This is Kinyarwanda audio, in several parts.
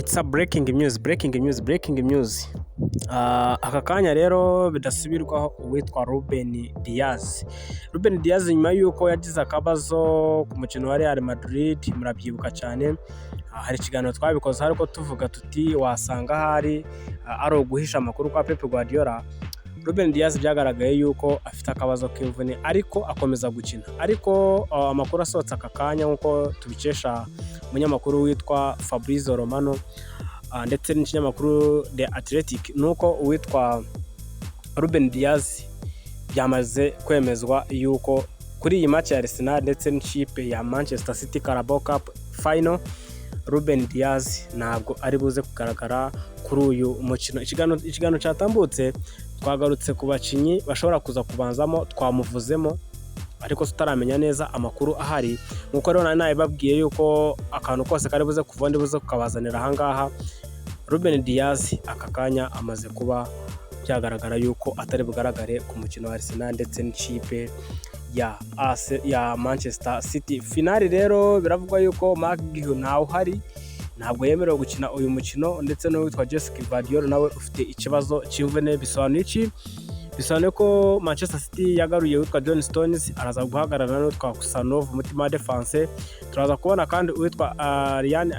It's a breaking news. Aka kanya rero bidasubirwaho uwitwa Ruben Diaz nyuma y'uko yagize akabazo ku mukino wa Real Madrid, murabyibuka cyane. Hari ikiganiro twabikoze ariko tuvuga tuti wasanga hari ari uguhisha amakuru kwa Pep Guardiola. Ruben Diaz byagaragaye yuko afite akabazo k'imvune ariko akomeza gukina, ariko amakuru asohotse aka kanya nk'uko tubikesha umunyamakuru witwa Fabrizio Romano ndetse n'ikinyamakuru The Athletic, nuko uwitwa Ruben Diaz byamaze kwemezwa yuko kuri iyi match ya Arsenal ndetse n'ikipe ya Manchester City Carabao Cup final, Ruben Diaz ntabwo ari buze kugaragara kuri uyu mukino. Ikiganiro cyatambutse twagarutse ku bakinyi bashobora kuza kubanzamo, twamuvuzemo ariko tutaramenya neza amakuru ahari. Nkuko rero nawe babwiye yuko akantu kose kari buze kuva ndi buze kukabazanira ahangaha. Ruben Diaz aka kanya amaze kuba byagaragara yuko atari bugaragare ku mukino wa Arsenal ndetse n'ikipe ya Manchester City. Finali rero biravugwa yuko McGill ntawe uhari, ntabwo yemerewe gukina uyu mukino, ndetse n'uwitwa Jessica Guardiola nawe ufite ikibazo cy'imvune. Bisobanuye iki? Bisobanuye ko Manchester City yagaruye witwa John Stones, araza guhagarara n'uwitwa Kusanov umutima wa defense. Turaza kubona kandi uwitwa Ryan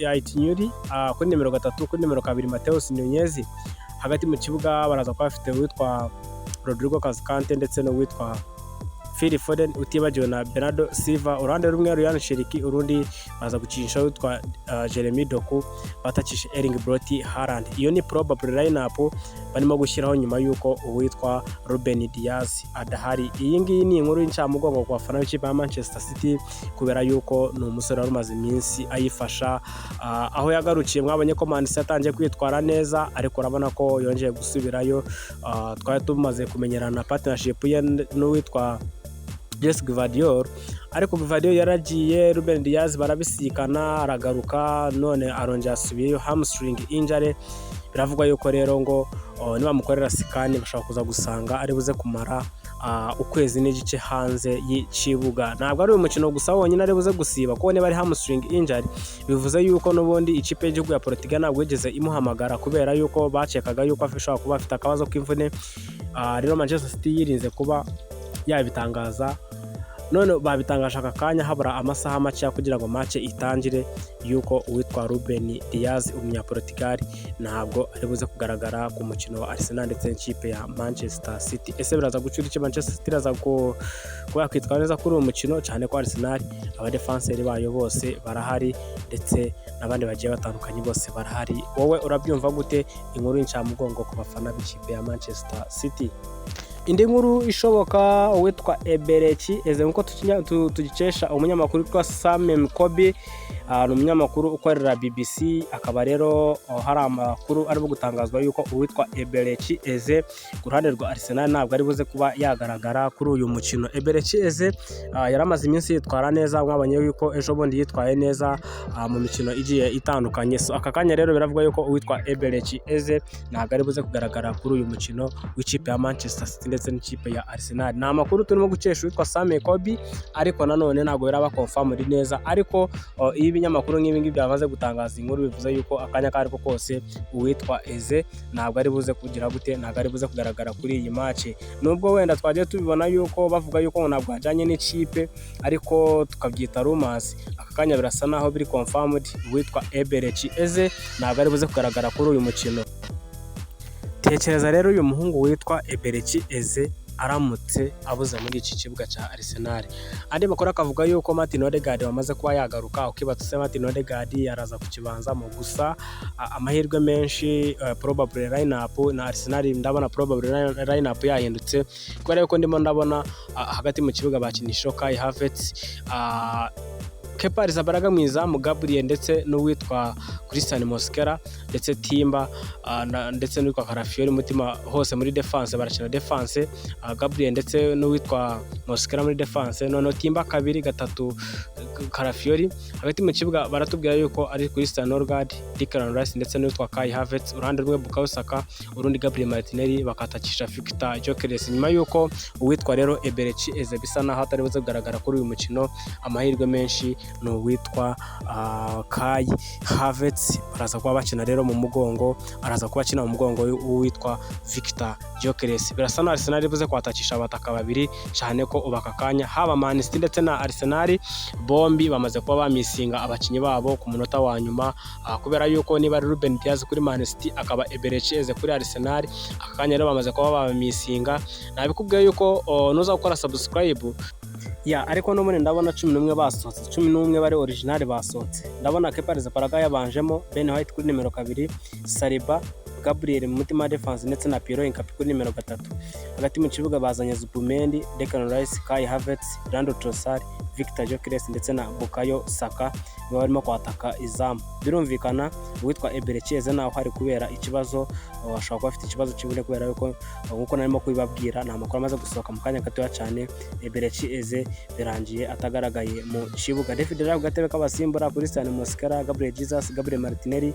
Aitnyuri kuri nimero 3, kuri nimero 2 Mateus Nunez. Hagati mu kibuga baraza kuba bafite uwitwa Rodrigo Cascante ndetse n'uwitwa Phil Foden, utibagiwe na Bernardo Silva. Uruhande rumwe Ryan Cherki, urundi baza gukinisha witwa Jeremy Doku, batakisha Erling Brot Haaland. Iyo ni probable lineup barimo gushyiraho nyuma yuko uwitwa Ruben Diaz adahari. Iyi ngiyi ni inkuru y'incamugongo ku bafana b'ikipe ya Manchester City, kubera yuko ni umusore wari umaze iminsi ayifasha. Aho yagarukiye mwabonye ko Man City atangiye kwitwara neza, ariko urabona ko yongeye gusubirayo. Twari tumaze kumenyerana partnership ye n'uwitwa Jessica Guardiola, ariko Guardiola yaragiye, Ruben Diaz barabisikana, aragaruka, none arongera asubiyeyo hamstring injury. Biravugwa yuko rero ngo niba mukorera sikani bashaka kuza gusanga ari buze kumara ukwezi n'igice hanze y'ikibuga. Ntabwo ari umukino gusa wonyine ari buze gusiba, kuko niba ari hamstring injury bivuze yuko n'ubundi ikipe y'igihugu ya Portugal ntabwo yigeze imuhamagara, kubera yuko bacekaga yuko ashobora kuba afite akabazo k'imvune. Rero Manchester City yirinze kuba yabitangaza, none babitangaje aka kanya habura amasaha make kugira ngo match itangire, yuko uwitwa Ruben Diaz umunyaportugal ntabwo ari buze kugaragara ku mukino wa Arsenal ndetse n'ikipe ya Manchester City. Ese biraza gucura iki? Manchester City iraza kuba yakwitwara neza kuri uwo mukino, cyane ko Arsenal abadefenseri bayo bose barahari ndetse n'abandi bagiye batandukanye bose barahari. Wowe urabyumva gute? Inkuru y'incamugongo ku bafana b'ikipe ya Manchester City. Indi nkuru ishoboka, uwitwa Eberechi Eze nkuko tugikesha umunyamakuru witwa Sam Mkobi, ni umunyamakuru ukorera BBC. Akaba rero hari amakuru arimo gutangazwa yuko uwitwa Eberechi Eze ku ruhande rwa Arsenal ntabwo ari buze kuba yagaragara kuri uyu mukino. Eberechi Eze yaramaze iminsi yitwara neza, mwabonye yuko ejo bundi yitwaye neza mu mikino igiye itandukanye. So aka kanya rero biravugwa yuko uwitwa Eberechi Eze ntabwo ari buze kugaragara kuri uyu mukino w'ikipe ya Manchester City ndetse n'ikipe ya Arsenal. Ni amakuru turimo gukesha witwa Sam Kobi, ariko nanone ntabwo biraba confirmed neza. Ariko iyo ibinyamakuru nk'ibi ngibi byamaze gutangaza inkuru, bivuze yuko akanya kariko kose uwitwa Eze ntabwo ari buze kugira gute, ntabwo ari buze kugaragara kuri iyi match. Nubwo wenda twagiye tubibona yuko bavuga yuko ntabwo ajanye n'ikipe, ariko tukabyita rumors, aka kanya birasa naho biri confirmed. Uwitwa Eberechi Eze ntabwo ari buze kugaragara kuri uyu mukino. Tekereza rero uyu muhungu witwa Eberechi Eze aramutse abuze muri iki kibuga cya Arsenal. Andi makuru akavuga yuko Martin Odegaard wamaze kuba yagaruka, ukibatse Martin Odegaard araza kukibanzamo, gusa amahirwe menshi probable lineup na Arsenal ndabona probable lineup yahindutse, kubera yuko ndimo ndabona hagati mu kibuga bakinisha Kai Havertz, Kepa Arrizabalaga mu izamu, Gabriel ndetse n'uwitwa Christian Mosquera ndetse Timba ndetse n'uwitwa Carafiori mutima, hose muri defense barakina defense. Gabriel ndetse n'uwitwa Mosquera muri defense, none Timba 2 3 Calafiori. Hagati mu kibuga baratubwira yuko ari Christian Norgard, Declan Rice ndetse n'uwitwa Kai Havertz, uruhande rumwe Bukayo Saka, urundi Gabriel Martinelli, bakatakisha Victor Gyökeres. Nyuma yuko uwitwa rero Eberechi Eze bisa naho atari buze kugaragara kuri uyu mukino, amahirwe menshi ni uwitwa Kai Havertz. Baraza kuba bakina rero mu mugongo, araza kuba akina mu mugongo w'uwitwa Victor Gyökeres. Birasa na Arsenal buze kwatakisha abataka babiri cyane ko ubaka kanya haba Man City ndetse na Arsenal bombi bamaze kuba bamisinga abakinyi babo ku munota wa nyuma, kubera yuko niba ari Ruben Dias kuri Man City akaba Eberechi Eze kuri Arsenal, akanya rero bamaze kuba bamisinga. Nabikubwiye yuko nuza gukora subscribe ariko n'ubundi ndabona 11 basohotse, 11 bari original basohotse. Ndabona Kepa Arrizabalaga yabanjemo, Ben White kuri nimero 2, Saliba, Gabriel mu mutima defense ndetse na Pierre Nkapi kuri nimero 3. Hagati mu kibuga bazanye Zubimendi, Declan Rice, Kai Havertz, Leandro Trossard, Victor Gyökeres ndetse na Bukayo Saka barimo kwataka izamu. Birumvikana uwitwa Eberechi Eze naho hari kubera ikibazo, washobora kuba afite ikibazo cy'imvune kubera yuko nkuko narimo kubibabwira nta makuru amaze gusohoka mu kanya gatoya cyane. Eberechi Eze birangiye atagaragaye mu kibuga. David Raya ku gatebe k'abasimbura, Christian Mosquera, Gabriel Jesus, Gabriel Martinelli,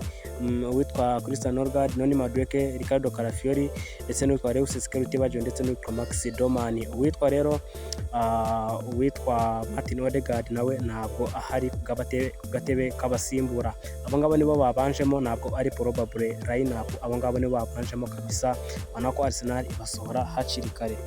uwitwa Christian Norgard, Noni Madueke, Ricardo Calafiori ndetse n'uwitwa Reus Skelutibajo ndetse n'uwitwa Max Doman. Uwitwa rero uwitwa Martin Odegaard nawe ntabwo ahari ku gatebe k'abasimbura. Abo ngabo nibo babanjemo, ntabwo ari probable line up, abo ngabo nibo babanjemo kabisa. Ubona ko Arsenal ibasohora hakiri kare.